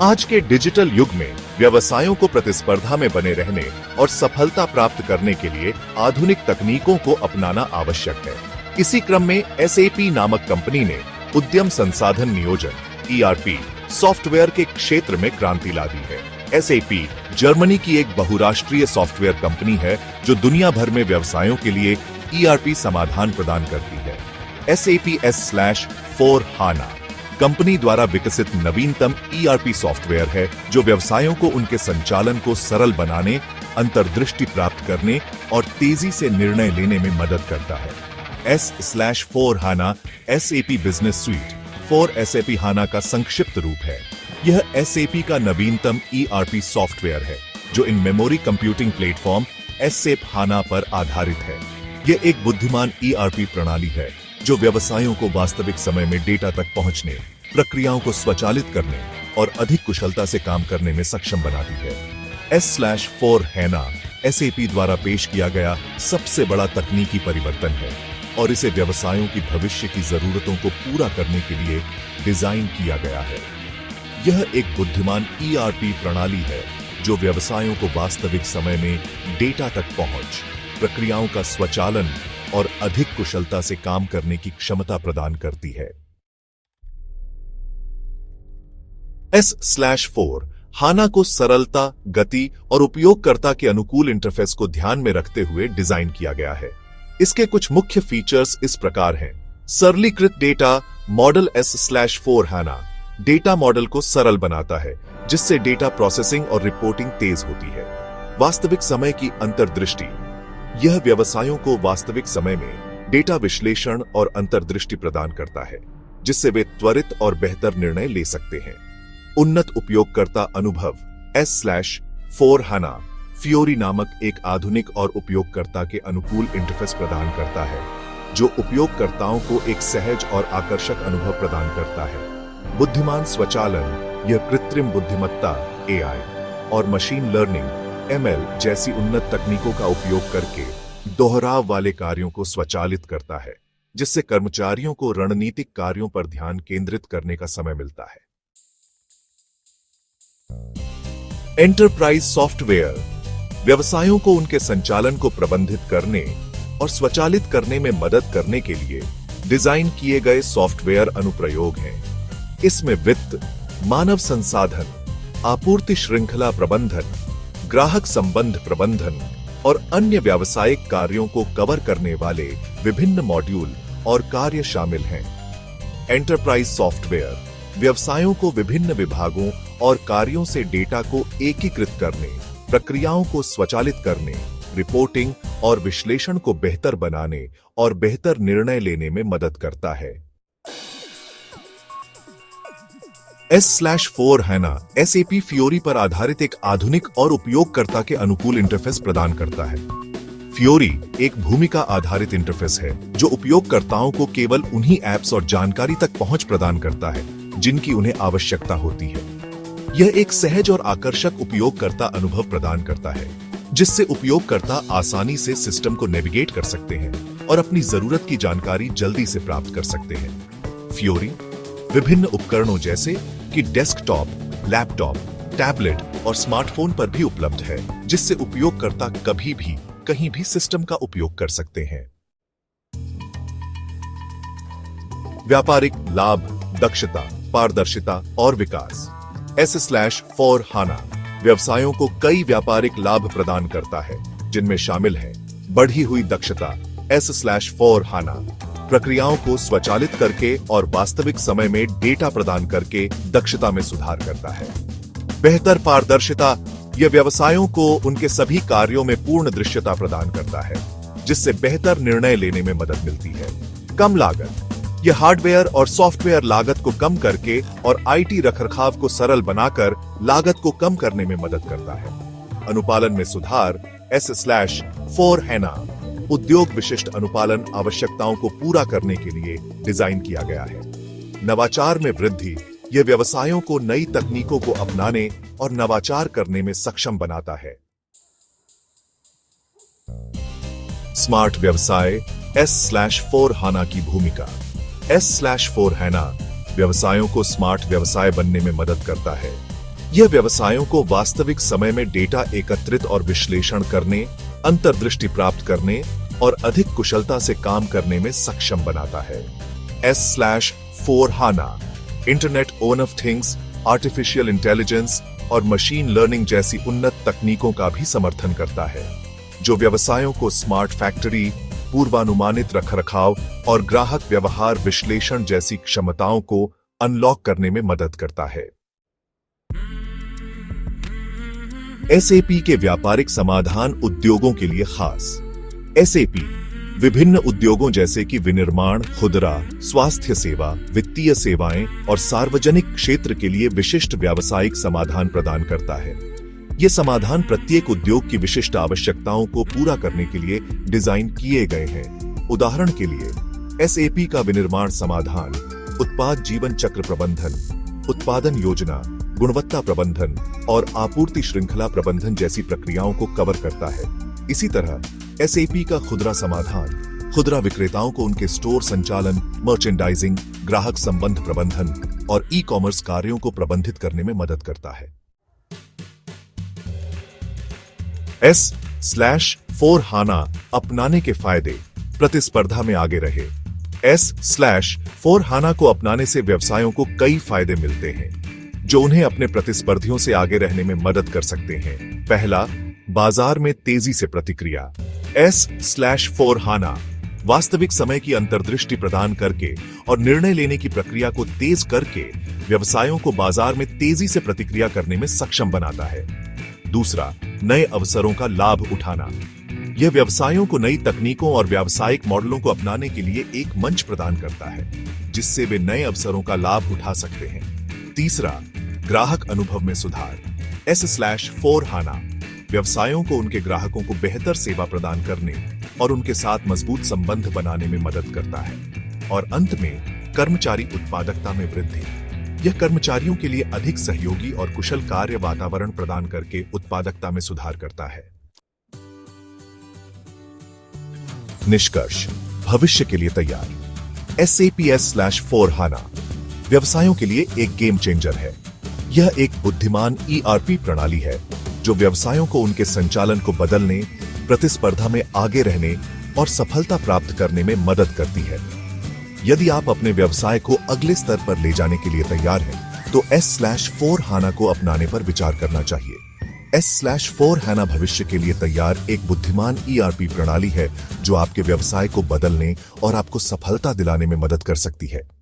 आज के डिजिटल युग में व्यवसायों को प्रतिस्पर्धा में बने रहने और सफलता प्राप्त करने के लिए आधुनिक तकनीकों को अपनाना आवश्यक है। इसी क्रम में SAP नामक कंपनी ने उद्यम संसाधन नियोजन ERP सॉफ्टवेयर के क्षेत्र में क्रांति ला दी है। SAP जर्मनी की एक बहुराष्ट्रीय सॉफ्टवेयर कंपनी है जो दुनिया भर में व्यवसायों के लिए ERP समाधान प्रदान करती है। SAP S/4HANA कंपनी द्वारा विकसित नवीनतम ERP सॉफ्टवेयर है जो व्यवसायों को उनके संचालन को सरल बनाने, अंतर्दृष्टि प्राप्त करने और तेजी से निर्णय लेने में मदद करता है। S/4HANA SAP business sweet for SAP HANA का संक्षिप्त रूप है। यह SAP का नवीनतम ERP सॉफ्टवेयर है जो in memory computing platform SAP HANA पर आधारित है। यह एक बुद्धिमान ERP प्रणाली है जो व्यवसायों को वास्तविक समय में डेटा तक पहुंचने, प्रक्रियाओं को स्वचालित करने और अधिक कुशलता से काम करने में सक्षम बनाती है। S/4HANA SAP द्वारा पेश किया गया सबसे बड़ा तकनीकी परिवर्तन है और इसे व्यवसायों की भविष्य की जरूरतों को पूरा करने के लिए डिजाइन किया गया है। यह एक बुद्धिमान ERP प्रणाली है जो व्यवसायों को वास्तविक समय में डेटा तक पहुंच, प्रक्रियाओं का स्वचालन और अधिक कुशलता से काम करने की क्षमता प्रदान करती है। S/4HANA को सरलता, गति और उपयोगकर्ता के अनुकूल इंटरफेस को ध्यान में रखते हुए डिजाइन किया गया है। इसके कुछ मुख्य फीचर्स इस प्रकार हैं। सरलीकृत data model S/4HANA data model को सरल बनाता है जिससे डेटा प्रोसेसिंग और रिपोर्टिंग तेज होती है। वास्तविक समय की अंतर्दृष्टि यह व्यवसायों को वास्तविक समय में डेटा विश्लेषण और अंतर्दृष्टि प्रदान करता है जिससे वे त्वरित और बेहतर निर्णय ले सकते हैं। उन्नत उपयोगकर्ता अनुभव S/4HANA Fiori नामक एक आधुनिक और उपयोगकर्ता के अनुकूल इंटरफेस प्रदान करता है जो उपयोगकर्ताओं को एक सहज और आकर्षक अनुभव प्रदान करता है। बुद्धिमान स्वचालन यह कृत्रिम बुद्धिमत्ता AI और मशीन लर्निंग ML जैसी उन्नत तकनीकों का उपयोग करके दोहराव वाले कार्यों को स्वचालित करता है जिससे कर्मचारियों को रणनीतिक कार्यों पर ध्यान केंद्रित करने का समय मिलता है। एंटरप्राइज सॉफ्टवेयर व्यवसायों को उनके संचालन को प्रबंधित करने और स्वचालित करने में मदद करने के लिए डिजाइन किए गए सॉफ्टवेयर अनुप्रयोग हैं। इसमें वित्त, मानव संसाधन, आपूर्ति श्रृंखला प्रबंधन, ग्राहक संबंध प्रबंधन और अन्य व्यावसायिक कार्यों को कवर करने वाले विभिन्न मॉड्यूल और कार्य शामिल हैं। एंटरप्राइज सॉफ्टवेयर व्यवसायों को विभिन्न विभागों और कार्यों से डेटा को एकीकृत करने, प्रक्रियाओं को स्वचालित करने, रिपोर्टिंग और विश्लेषण को बेहतर बनाने और बेहतर निर्णय लेने में मदद करता है। S/4HANA SAP Fiori पर आधारित एक आधुनिक और उपयोगकर्ता के अनुकूल इंटरफेस प्रदान करता है। Fiori एक भूमिका आधारित इंटरफेस है जो उपयोगकर्ताओं को केवल उन्हीं ऐप्स और जानकारी तक पहुंच प्रदान करता है जिनकी उन्हें आवश्यकता होती है। यह एक सहज और आकर्षक उपयोगकर्ता अनुभव प्रदान करता है जिससे उपयोगकर्ता आसानी से सिस्टम को नेविगेट कर सकते हैं और अपनी जरूरत की जानकारी जल्दी से प्राप्त कर सकते हैं। Fiori विभिन्न उपकरणों जैसे कि डेस्कटॉप, लैपटॉप, टैबलेट और स्मार्टफोन पर भी उपलब्ध है जिससे उपयोगकर्ता कभी भी कहीं भी सिस्टम का उपयोग कर सकते हैं। व्यापारिक लाभ, दक्षता, पारदर्शिता और विकास S/4HANA व्यवसायों को कई व्यापारिक लाभ प्रदान करता है जिनमें शामिल है बढ़ी हुई दक्षता S/4HANA प्रक्रियाओं को स्वचालित करके और वास्तविक समय में डेटा प्रदान करके दक्षता में सुधार करता है। बेहतर पारदर्शिता यह व्यवसायों को उनके सभी कार्यों में पूर्ण दृश्यता प्रदान करता है जिससे बेहतर निर्णय लेने में मदद मिलती है। कम लागत यह हार्डवेयर और सॉफ्टवेयर लागत को कम करके और IT रखरखाव को सरल बनाकर लागत को कम करने में मदद करता है। अनुपालन में सुधार S/4HANA उद्योग विशिष्ट अनुपालन आवश्यकताओं को पूरा करने के लिए डिजाइन किया गया है। नवाचार में वृद्धि यह व्यवसायों को नई तकनीकों को अपनाने और नवाचार करने में सक्षम बनाता है। स्मार्ट व्यवसाय S/4HANA की भूमिका S/4HANA व्यवसायों को स्मार्ट व्यवसाय बनने में मदद करता है। यह व्यवसायों को वास्तविक समय में डेटा एकत्रित और विश्लेषण करने, अंतर्दृष्टि प्राप्त करने और अधिक कुशलता से काम करने में सक्षम बनाता है। S/4 HANA internet of things, artificial intelligence और मशीन लर्निंग जैसी उन्नत तकनीकों का भी समर्थन करता है, जो व्यवसायों को स्मार्ट फैक्ट्री, पूर्वानुमानित रखरखाव और ग्राहक व्यवहार विश्लेषण जैसी क्षमताओं को अनलॉक करने में मदद करता है। SAP के व्यापारिक समाधान उद्योगों के लिए खास। SAP विभिन्न उद्योगों जैसे कि विनिर्माण, खुदरा, स्वास्थ्य सेवा, वित्तीय सेवाएं और सार्वजनिक क्षेत्र के लिए विशिष्ट व्यावसायिक समाधान प्रदान करता है। ये समाधान प्रत्येक उद्योग की विशिष्ट आवश्यकताओं को पूरा करने के लिए डिजाइन किए गए हैं। उदाहरण के लिए, SAP का विनिर्माण समाधान उत्पाद जीवन चक्र प्रबंधन, उत्पादन योजना, गुणवत्ता प्रबंधन और आपूर्ति श्रृंखला प्रबंधन जैसी प्रक्रियाओं को कवर करता है। इसी तरह SAP का खुदरा समाधान खुदरा विक्रेताओं को उनके स्टोर संचालन, मर्चेंडाइजिंग, ग्राहक संबंध प्रबंधन और ई-कॉमर्स कार्यों को प्रबंधित करने में मदद करता है। S/4 HANA अपनाने के फायदे। प्रतिस्पर्धा में आगे रहे। S/4 HANA को अपनाने से व्यवसायों को कई फायदे मिलते हैं, जो उन्हें अपने प्रतिस्पर्धियों से आगे रहने में मदद कर सकते हैं। पहला, बाजार में तेजी से प्रतिक्रिया। S/4 HANA वास्तविक समय की अंतर्दृष्टि प्रदान करके और निर्णय लेने की प्रक्रिया को तेज करके व्यवसायों को बाजार में तेजी से प्रतिक्रिया करने में सक्षम बनाता है। दूसरा, नए अवसरों का लाभ उठाना। यह व्यवसायों को नई तकनीकों और व्यावसायिक मॉडलों को अपनाने के लिए एक मंच प्रदान करता है, जिससे वे नए अवसरों का लाभ उठा सकते हैं। तीसरा, ग्राहक अनुभव में सुधार। S/4 HANA व्यवसायों को उनके ग्राहकों को बेहतर सेवा प्रदान करने और उनके साथ मजबूत संबंध बनाने में मदद करता है। और अंत में, कर्मचारी उत्पादकता में वृद्धि। यह कर्मचारियों के लिए अधिक सहयोगी और कुशल कार्य वातावरण प्रदान करके उत्पादकता में सुधार करता है। निष्कर्ष, भविष्य के लिए तैयार। SAP S/4 HANA व्यवसायों के लिए एक गेम चेंजर है। यह एक बुद्धिमान ERP प्रणाली है जो व्यवसायों को उनके संचालन को बदलने, प्रतिस्पर्धा में आगे रहने और सफलता प्राप्त करने में मदद करती है। यदि आप अपने व्यवसाय को अगले स्तर पर ले जाने के लिए तैयार हैं, तो S/4 HANA को अपनाने पर विचार करना चाहिए। S/4 HANA भविष्य के लिए तैयार एक बुद्धिमान ERP प्रणाली है जो आपके व्यवसाय को बदलने और आपको सफलता दिलाने में मदद कर सकती है।